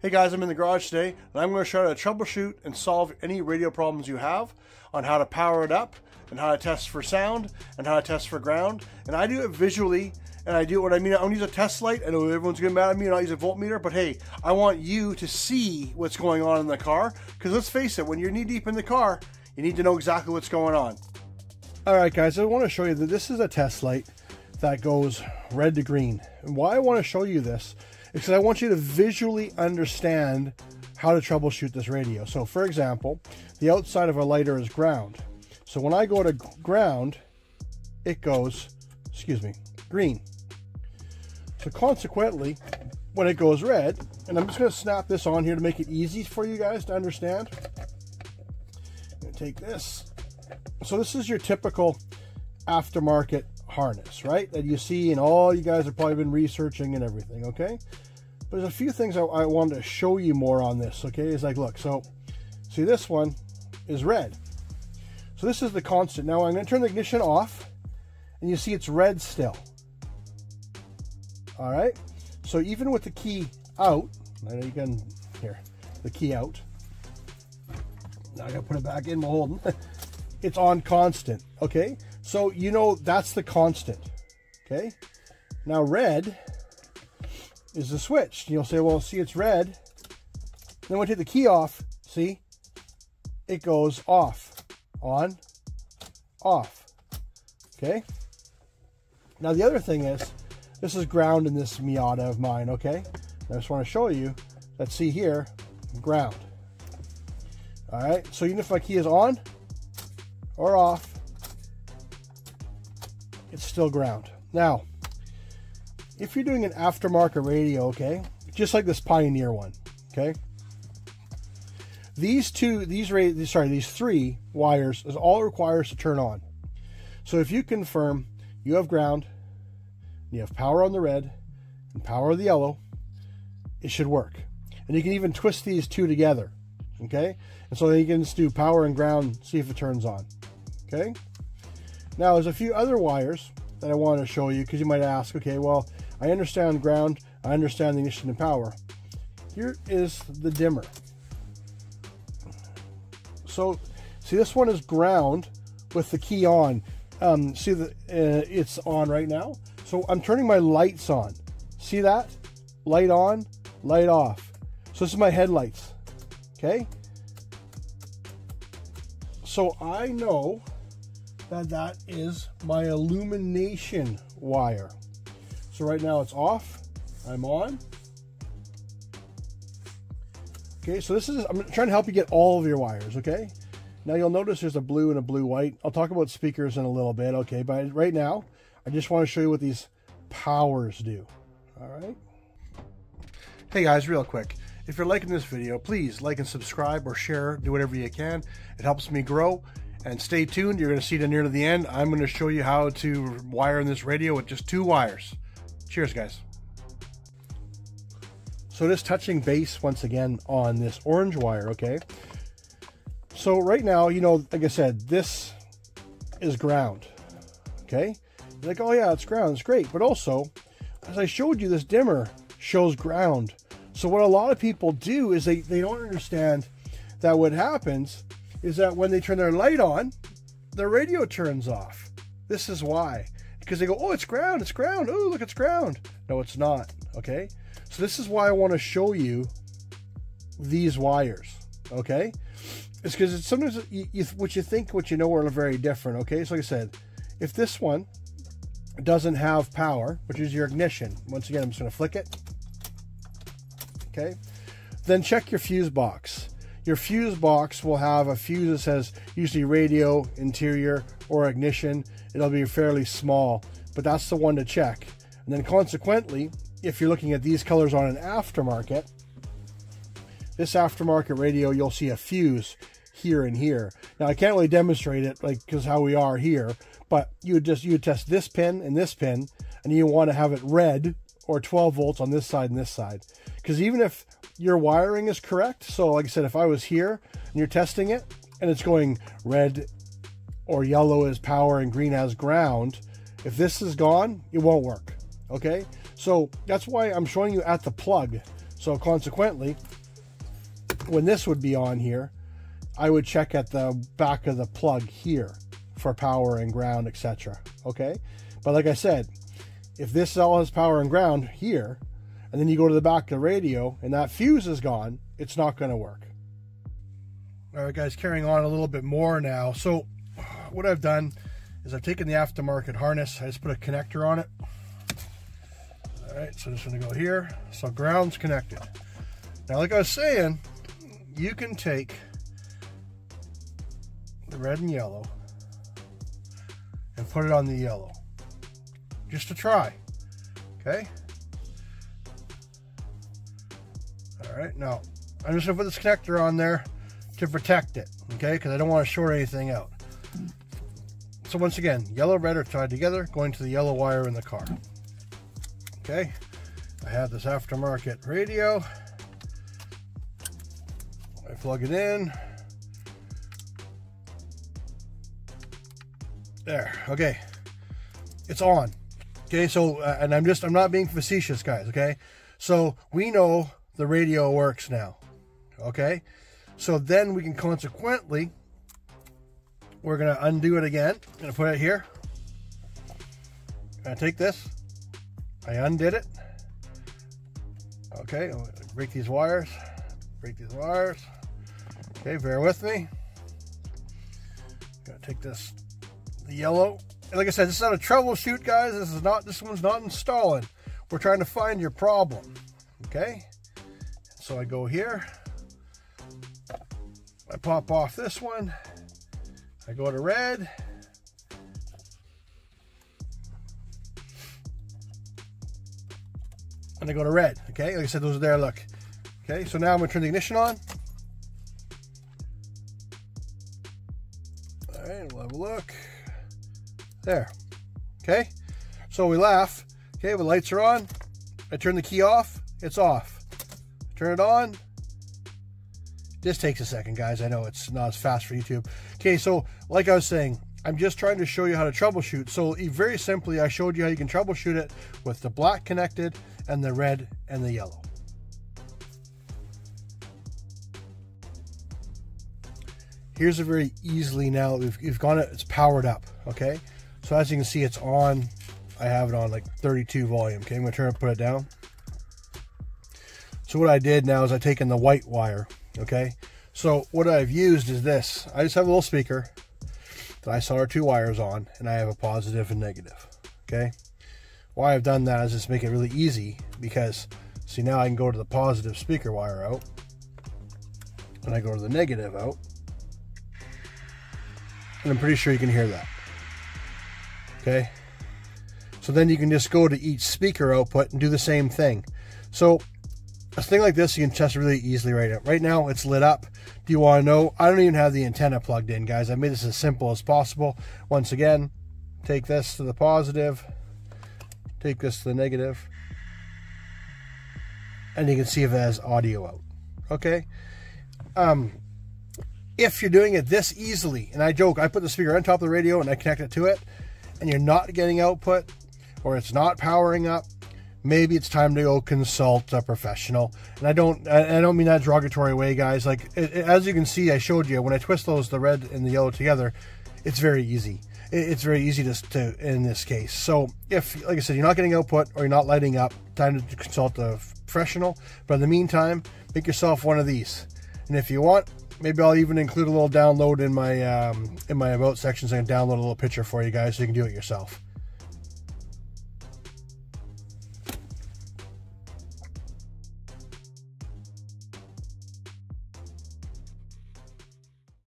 Hey guys, I'm in the garage today and I'm going to show you how to troubleshoot and solve any radio problems you have, on how to power it up and how to test for sound and how to test for ground. And I do it visually, and I do what I mean. I don't use a test light. I know everyone's getting mad at me and I use a voltmeter, but hey, I want you to see what's going on in the car, because let's face it, when you're knee deep in the car, you need to know exactly what's going on. All right guys, I want to show you that this is a test light that goes red to green. And why I want to show you this is because I want you to visually understand how to troubleshoot this radio. So for example, the outside of a lighter is ground. So when I go to ground, it goes, green. So consequently, when it goes red, and I'm just going to snap this on here to make it easy for you guys to understand. I'm going to take this. So this is your typical aftermarket harness, right? That you see, and all you guys have probably been researching and everything, okay? But there's a few things I wanted to show you more on this, okay? It's like, look, so see, this one is red. So this is the constant. Now I'm going to turn the ignition off, and you see it's red still. All right? So even with the key out, I know you can, here, the key out. Now I got to put it back in, we'll hold it. It's on constant, okay? So you know that's the constant, okay? Now red is the switch. You'll say, well, see, it's red. Then when I take the key off, see, it goes off, on, off, okay? Now the other thing is, this is ground in this Miata of mine, okay? I just want to show you that, see here, ground. All right, so even if my key is on or off, it's still ground. Now, if you're doing an aftermarket radio, okay, just like this Pioneer one, okay, these three wires is all it requires to turn on. So if you confirm you have ground, you have power on the red and power on the yellow, it should work. And you can even twist these two together, okay? And so you can just do power and ground, see if it turns on, okay? Now there's a few other wires that I want to show you, because you might ask, okay, well, I understand ground, I understand the ignition and power. Here is the dimmer. So see, this one is ground with the key on. See that it's on right now. So I'm turning my lights on. See that? Light on, light off. So this is my headlights, okay? So I know that that is my illumination wire. So right now it's off, I'm on. Okay, so this is, I'm trying to help you get all of your wires, okay? Now you'll notice there's a blue and a blue-white. I'll talk about speakers in a little bit, okay? But right now, I just want to show you what these powers do, all right? Hey guys, real quick. If you're liking this video, please like and subscribe or share, do whatever you can. It helps me grow. And stay tuned, you're going to see it near to the end. I'm going to show you how to wire in this radio with just 2 wires. Cheers, guys. So just touching base once again on this orange wire, okay? So right now, you know, like I said, this is ground, okay? You're like, oh yeah, it's ground, it's great. But also, as I showed you, this dimmer shows ground. So what a lot of people do is they don't understand that what happens is that when they turn their light on, the radio turns off. This is why. Because they go, oh, it's ground, it's ground. Oh, look, it's ground. No, it's not, okay? So this is why I want to show you these wires, okay? It's because it's sometimes what you think, what you know are very different, okay? So like I said, if this one doesn't have power, which is your ignition, once again, I'm just going to flick it, okay? Then check your fuse box. Your fuse box will have a fuse that says usually radio, interior, or ignition. It'll be fairly small, but that's the one to check. And then consequently, if you're looking at these colors on an aftermarket, this aftermarket radio, you'll see a fuse here and here. Now I can't really demonstrate it, like, because how we are here, but you would test this pin and this pin, and you want to have it red or 12 volts on this side and this side. Because even if your wiring is correct, so like I said, if I was here and you're testing it and it's going red or yellow as power and green as ground, if this is gone, it won't work, okay? So that's why I'm showing you at the plug. So consequently, when this would be on here, I would check at the back of the plug here for power and ground, etc. Okay? But like I said, if this all has power and ground here, and then you go to the back of the radio and that fuse is gone, it's not going to work. All right, guys, carrying on a little bit more now. So what I've done is I've taken the aftermarket harness. I just put a connector on it. All right, so I'm just going to go here. So ground's connected. Now, like I was saying, you can take the red and yellow and put it on the yellow, just to try. Okay. All right, now I'm just gonna put this connector on there to protect it, okay, because I don't want to short anything out. So once again, yellow and red are tied together, going to the yellow wire in the car. Okay, I have this aftermarket radio. I plug it in. There, okay, it's on. Okay, so and I'm not being facetious, guys. Okay, so we know the radio works now. Okay, so then we can consequently, we're gonna undo it again. I'm gonna put it here. I take this, I undid it. Okay, I'll break these wires. Okay, bear with me. Gotta take this, the yellow. And like I said, this is not a troubleshoot, guys. This one's not installing. We're trying to find your problem. Okay? So I go here. I pop off this one. I go to red. And I go to red. Okay? Like I said, those are there, look. Okay, so now I'm gonna turn the ignition on. All right, we'll have a look. There. Okay, so we laugh. Okay, the lights are on. I turn the key off, it's off. Turn it on. This takes a second, guys. I know it's not as fast for YouTube. Okay, so like I was saying, I'm just trying to show you how to troubleshoot. So very simply, I showed you how you can troubleshoot it with the black connected and the red and the yellow. Here's a very easily, now we've got it, it's powered up. Okay, so as you can see, it's on. I have it on like 32 volume. Okay, I'm gonna turn it, put it down. So what I did now is I've taken the white wire. Okay, so what I've used is this. I just have a little speaker that I solder two wires on, and I have a positive and negative. Okay, why I've done that is just make it really easy, because see, now I can go to the positive speaker wire out, and I go to the negative out, and I'm pretty sure you can hear that. Okay, so then you can just go to each speaker output and do the same thing. So a thing like this you can test really easily right now. It's lit up. Do you want to know? I don't even have the antenna plugged in, guys. I made this as simple as possible. Once again, take this to the positive, take this to the negative, and you can see if it has audio out. Okay, if you're doing it this easily, and I joke, I put the speaker on top of the radio and I connect it to it, and you're not getting output, or it's not powering up, maybe it's time to go consult a professional. And I don't mean that derogatory way, guys. Like as you can see, I showed you when I twist those, the red and the yellow together, it's very easy. It's very easy to in this case. So if, like I said, you're not getting output or you're not lighting up, time to consult a professional. But in the meantime, make yourself one of these. And if you want, maybe I'll even include a little download in my about section, so I can download a little picture for you guys so you can do it yourself.